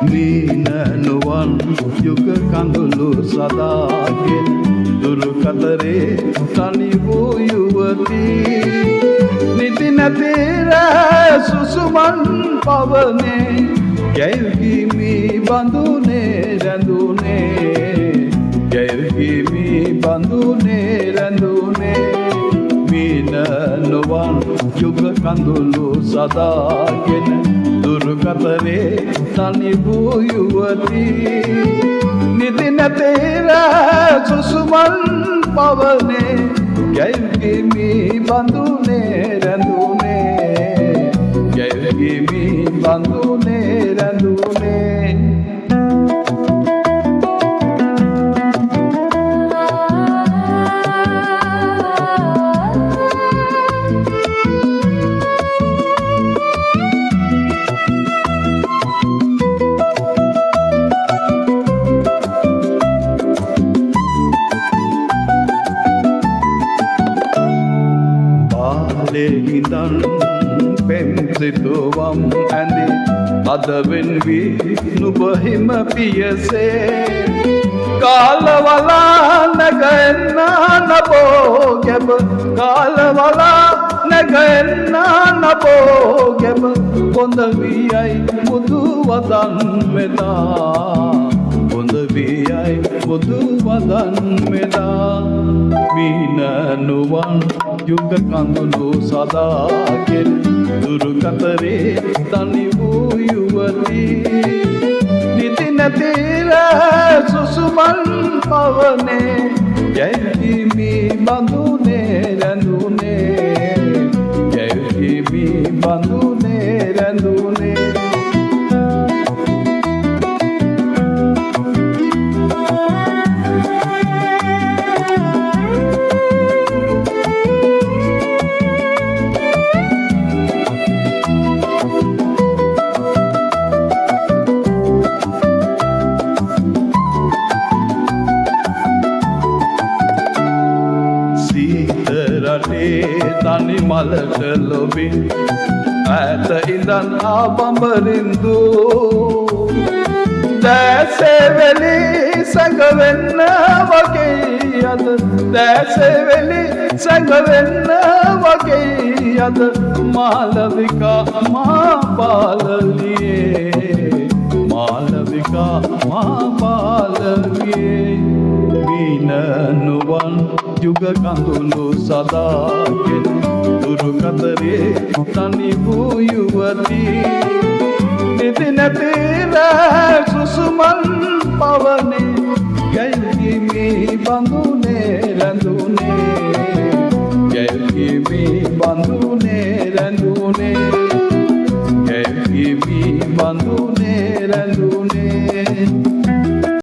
මීනනුවන් යුග කඳුළු සදාගෙන දුරු කතරේ තනි වූ යුවතී නිදි නැති රෑ සුසුමන් පවනේ ගැයුගිමි බඳුනේ රැඳුනේ ගැයුගිමි බඳුනේ රැඳුනේ මීනනුවන් යුග කඳුළු සදාගෙන දුරු කතරේ තනි වූ යුවතී නිදි නැති රෑ සුසුමන් පවනේ ගැයුගිමි බඳුනේ රැඳුනේ ගැයුගිමි බඳුනේ රැඳුනේ ඉඳන් පෙම් සිතුවම් ඇඳි අදවෙන් වී නුබහිම පියසේ කාලවලා නැගෙන්නා නබෝ ගැබ කාලවලා නැගෙන්නා නබෝ ගැබ කොඳ වියයි මුදු වදන් මෙදා කොඳ වියයි මුදු වදන් මෙදා මීනනුවන් යුග කඳුළු සදාගෙන දුරු කතරේ තනි වූ යුවතී නිදි නැති රෑ සුසුමන් පවනේ ගැයුගිමි බඳුනේ රැඳුනේ ගැයුගිමි බඳුනේ රැඳුනේ තනි මලට ලොබින් ඈත ඉඳන් ආබඹරින්දු දැසෙවෙලි සැඟවෙන්න වගේ අද දැසෙවෙලි සැඟවෙන්න වගේ අද මාලවිකා මා බාලලියේ මාලවිකා මා බාලලියේ මීනනුවන් යුග කඳුළු සදාගෙන දුරු කතරේ තනි වූ යුවතී නිදි නැති රෑ සුසුමන් පවනේ ගැයුගිමි බඳු